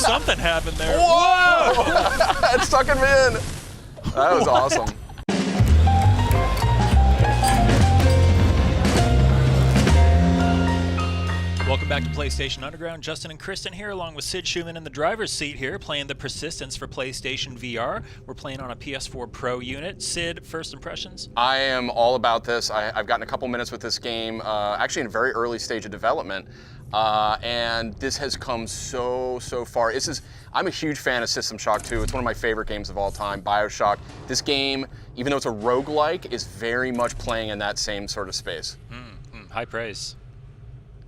something happened there. Whoa! It's sucking me in. That was awesome. Welcome back to PlayStation Underground. Justin and Kristen here, along with Sid Schumann in the driver's seat here, playing the Persistence for PlayStation VR. We're playing on a PS4 Pro unit. Sid, first impressions? I am all about this. I've gotten a couple minutes with this game, actually in a very early stage of development, and this has come so far. I'm a huge fan of System Shock 2. It's one of my favorite games of all time, BioShock. This game, even though it's a roguelike, is very much playing in that same sort of space. High praise.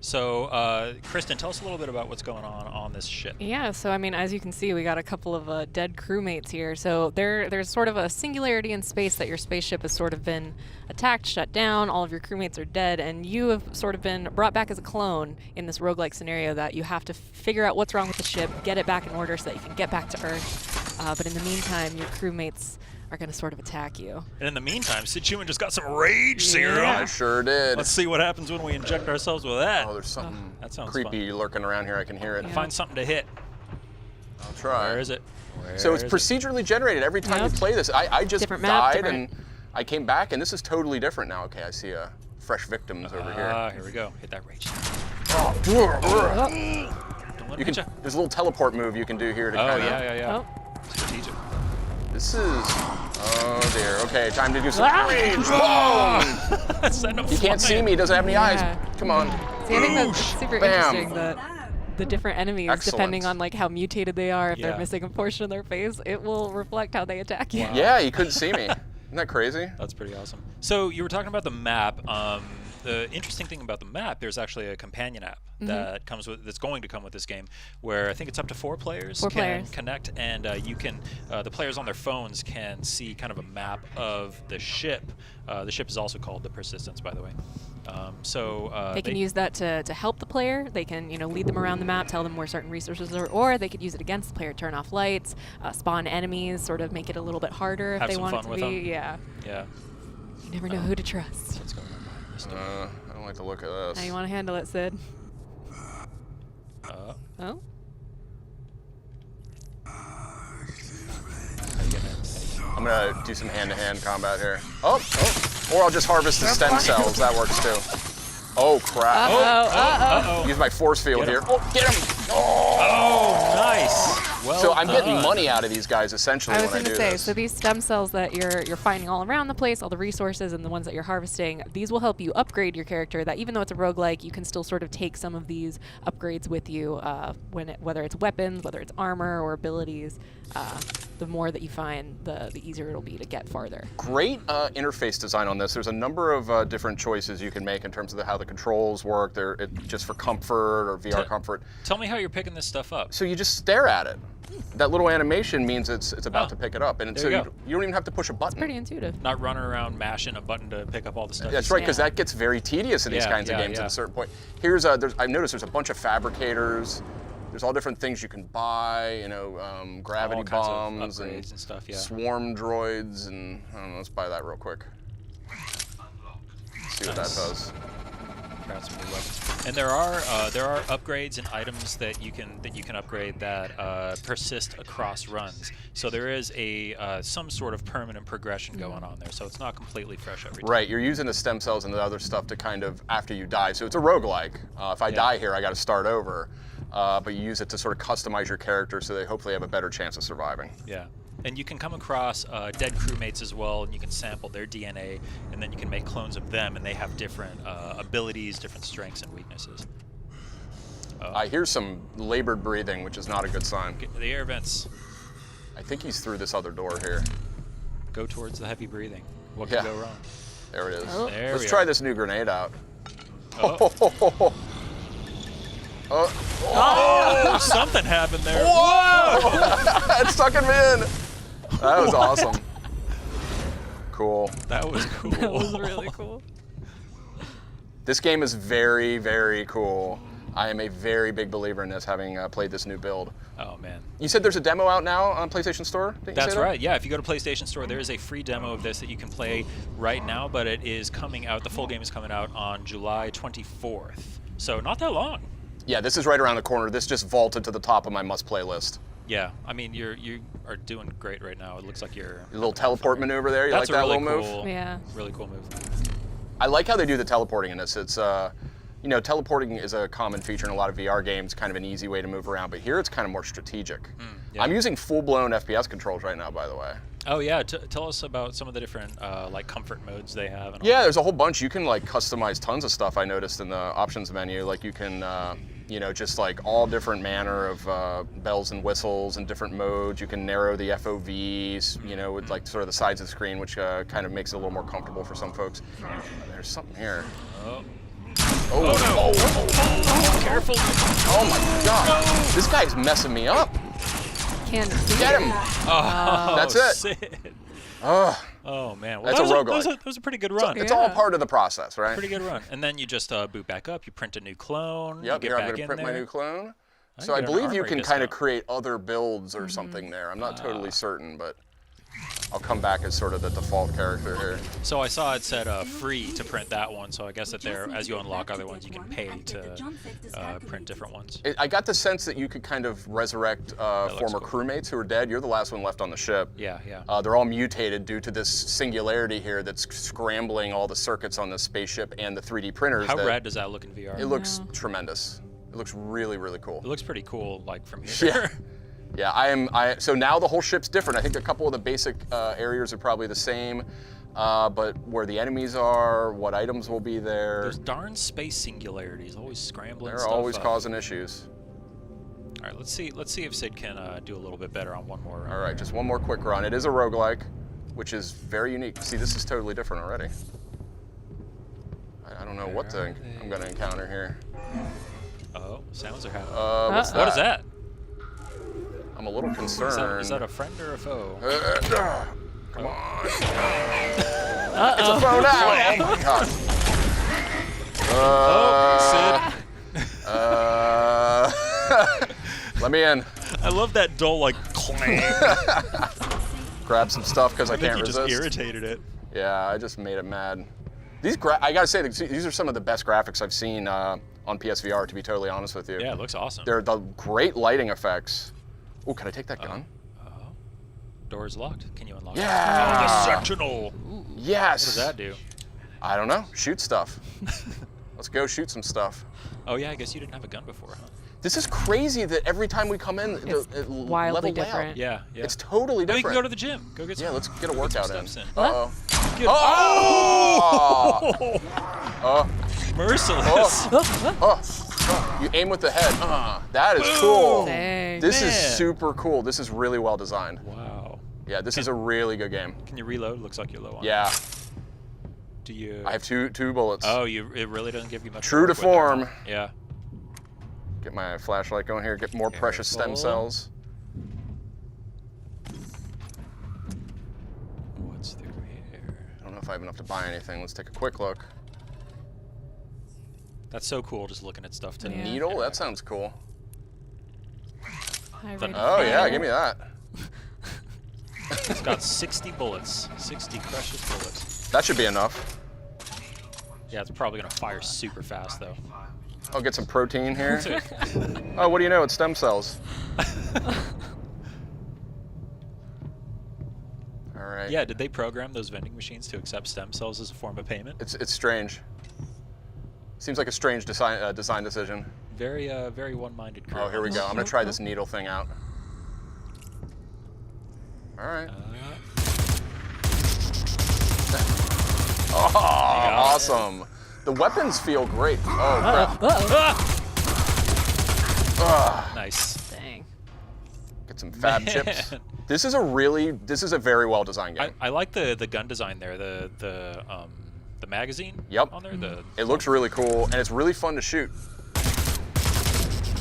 So, Kristen, tell us a little bit about what's going on this ship. Yeah, so I mean, as you can see, we got a couple of dead crewmates here. So there's sort of a singularity in space that your spaceship has sort of been attacked, shut down, all of your crewmates are dead, and you have sort of been brought back as a clone in this roguelike scenario that you have to figure out what's wrong with the ship, get it back in order so that you can get back to Earth. But in the meantime, your crewmates are going to sort of attack you. And in the meantime, Sid Schumann just got some rage serum. I sure did. Let's see what happens when we inject ourselves with that. Oh, there's something that sounds creepy lurking around here. I can hear it. Yeah. Find something to hit. I'll try. Where is it? So it's procedurally generated every time you play this. I just Different map, died and I came back, and this is totally different now. Okay, I see fresh victims over here. Here we go. Hit that rage. Oh. Don't let me hit ya. There's a little teleport move you can do here to kind of... Yeah. Oh. Strategic. This is... Oh dear. Okay, time to do some rage. Boom! Send him He can't see me. He doesn't have any eyes. Come on. See, I think that's super Bam. interesting that the different enemies, depending on like how mutated they are, if they're missing a portion of their face, it will reflect how they attack you. Wow. Yeah, he couldn't see me. Isn't that crazy? That's pretty awesome. So you were talking about the map. The interesting thing about the map, there's actually a companion app that comes with, that's going to come with this game, where I think it's up to 4 players can connect, and you can, the players on their phones can see kind of a map of the ship. The ship is also called the Persistence, by the way. They can use that to help the player. They can, lead them around the map, tell them where certain resources are, or they could use it against the player, turn off lights, spawn enemies, sort of make it a little bit harder if they want it to be. Yeah. Yeah. You never know who to trust. What's going on behind this door? I don't like the look of this. How you want to handle it, Sid? How Oh? you getting it? I'm gonna do some hand-to-hand combat here. Oh! Or I'll just harvest the stem cells. That works too. Oh crap! Uh-oh. Use my force field Get here. him. Oh, get him! Oh, nice. Well So I'm getting done. money out of these guys essentially I was when I going do to say, this. so these stem cells that you're finding all around the place, all the resources and the ones that you're harvesting, these will help you upgrade your character. That even though it's a roguelike, you can still sort of take some of these upgrades with you, whether it's weapons, whether it's armor or abilities. The more that you find, the easier it'll be to get farther. Great interface design on this. There's a number of different choices you can make in terms of how the controls work. They're just for comfort or VR comfort. Tell me how you're picking this stuff up. So you just stare at it. That little animation means it's about to pick it up, and There so you you go. don't even have to push a button. Pretty intuitive. Not running around mashing a button to pick up all the stuff. That's right, because that gets very tedious in these kinds of games at a certain point. Here's I've noticed there's a bunch of fabricators. There's all different things you can buy, gravity All kinds of bombs and upgrades and stuff, yeah. swarm droids, and I don't know, let's buy that real quick. See what that does. Grab some new weapons. And there are upgrades and items that you can upgrade that persist across runs. So there is some sort of permanent progression going on there. So it's not completely fresh every time. Right, you're using the stem cells and the other stuff to kind of after you die. So it's a roguelike. If I die here, I got to start over. But you use it to sort of customize your character so they hopefully have a better chance of surviving. Yeah. And you can come across dead crewmates as well, and you can sample their DNA, and then you can make clones of them, and they have different abilities, different strengths and weaknesses. I hear some labored breathing, which is not a good sign. Get to the air vents. I think he's through this other door here. Go towards the heavy breathing. What can go wrong? There it is. Oh. There Let's we try are. this new grenade out. Oh. Oh, something happened there. Whoa! It's sucking me in. That was awesome. Cool. That was cool. That was really cool. This game is very, very cool. I am a very big believer in this, having played this new build. Oh, man. You said there's a demo out now on PlayStation Store? Didn't you That's say that? right. Yeah, if you go to PlayStation Store, there is a free demo of this that you can play right now, but it is coming out, the full game is coming out on July 24th. So not that long. Yeah, this is right around the corner. This just vaulted to the top of my must-play list. Yeah, I mean, you are doing great right now. It looks like you're... A little teleport maneuver there. You That's like that really little cool, move? Yeah. Really cool move. I like how they do the teleporting in this. It's, you know, teleporting is a common feature in a lot of VR games, kind of an easy way to move around, but here it's kind of more strategic. Yeah. I'm using full-blown FPS controls right now, by the way. Oh yeah, tell us about some of the different like comfort modes they have. And all Yeah, that. there's a whole bunch. You can like customize tons of stuff I noticed in the options menu. Like you can, you know, just like all different manner of bells and whistles and different modes. You can narrow the FOVs, you know, with like sort of the sides of the screen, which kind of makes it a little more comfortable for some folks. There's something here. Oh. Oh, Careful! oh my God! This guy's messing me up. Can't Get him! Oh, That's it. Sid. Oh, man, well, that's a roguelike. that was a pretty good run. It's all part of the process, right? Pretty good run. And then you just boot back up. You print a new clone. Yep, you here get I'm back going to in print my there. new clone. I So I get an believe you armory can kind of discount. create other builds or something there. I'm not totally certain, but I'll come back as sort of the default character here. So I saw it said free to print that one. So I guess that there, as you unlock other ones, you can pay to print different ones. I got the sense that you could kind of resurrect former cool. crewmates who are dead. You're the last one left on the ship. Yeah, yeah. They're all mutated due to this singularity here that's scrambling all the circuits on the spaceship and the 3D printers. How rad does that look in VR? It looks tremendous. It looks really, really cool. It looks pretty cool, like from here. Yeah. Yeah, so now the whole ship's different. I think a couple of the basic areas are probably the same, but where the enemies are, what items will be there. Those darn space singularities, always scrambling. They're stuff always up. causing issues. All right, let's see if Sid can do a little bit better on one more run. All right, just one more quick run. It is a roguelike, which is very unique. See, this is totally different already. I don't know what I'm going to encounter here. Oh, sounds are happening. What's that? What is that? I'm a little concerned. Is that a friend or a foe? Come on. It's a foe now. Oh my God. Let me in. I love that dull like clang. Grab some stuff because I can't you resist. just irritated it. Yeah, I just made it mad. I gotta say, these are some of the best graphics I've seen on PSVR, to be totally honest with you. Yeah, it looks awesome. They're the great lighting effects. Oh, can I take that gun? Door is locked. Can you unlock it? Yeah! Oh, the sectional! Yes! What does that do? I don't know. Shoot stuff. Let's go shoot some stuff. Oh yeah, I guess you didn't have a gun before, huh? This is crazy that every time we come in, It's wildly different. Out. Yeah. It's totally Oh, you different. can go to the gym. Go get some. Yeah, let's get a workout in. steps in. Uh-oh. Oh! Merciless. You aim with the head. That is cool. Dang. This is Man. super cool. This is really well designed. Wow. Yeah, this is a really good game. Can you reload? Looks like you're low on. Yeah, Do you? I have two bullets. Oh, it really doesn't give you much. True to work with there, form. huh? Yeah. Get my flashlight going here. Get more precious stem Careful. cells. What's through here? I don't know if I have enough to buy anything. Let's take a quick look. That's so cool, just looking at stuff too. Yeah. Needle? That sounds cool. Oh Yeah, give me that. It's got 60 bullets, 60 precious bullets. That should be enough. Yeah, it's probably gonna fire super fast though. I'll get some protein here. Oh, what do you know? It's stem cells. All right. Yeah, did they program those vending machines to accept stem cells as a form of payment? It's strange. Seems like a strange design decision. Very one-minded crew. Oh, here we go. I'm gonna try this needle thing out. All right. Oh, awesome. The weapons feel great. Oh, crap. Nice. Dang. Get some fab chips. This is a very well designed game. I like the gun design there. The magazine. Yep. On there. It looks really cool and it's really fun to shoot.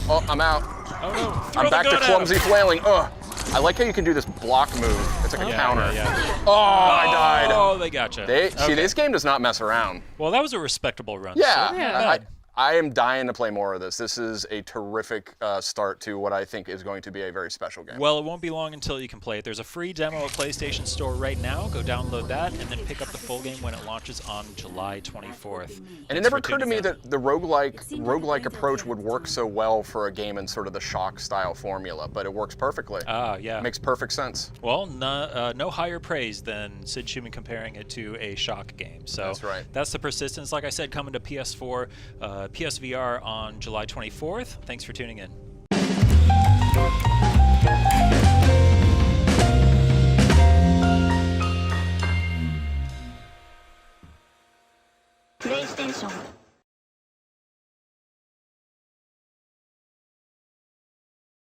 Oh, I'm out. Oh no! I'm back to clumsy flailing. Ugh. I like how you can do this block move. It's like a counter. Yeah. Oh, I died. Oh, they gotcha. See, this game does not mess around. Well, that was a respectable run. Yeah, So, I am dying to play more of this. This is a terrific start to what I think is going to be a very special game. Well, it won't be long until you can play it. There's a free demo at PlayStation Store right now. Go download that and then pick up the full game when it launches on July 24th. And it never occurred to me that the roguelike approach would work so well for a game in sort of the shock style formula, but it works perfectly. Yeah. Makes perfect sense. Well, no higher praise than Sid Shuman comparing it to a shock game. So that's right. That's the persistence. Like I said, coming to PS4, PSVR on July 24th. Thanks for tuning in. PlayStation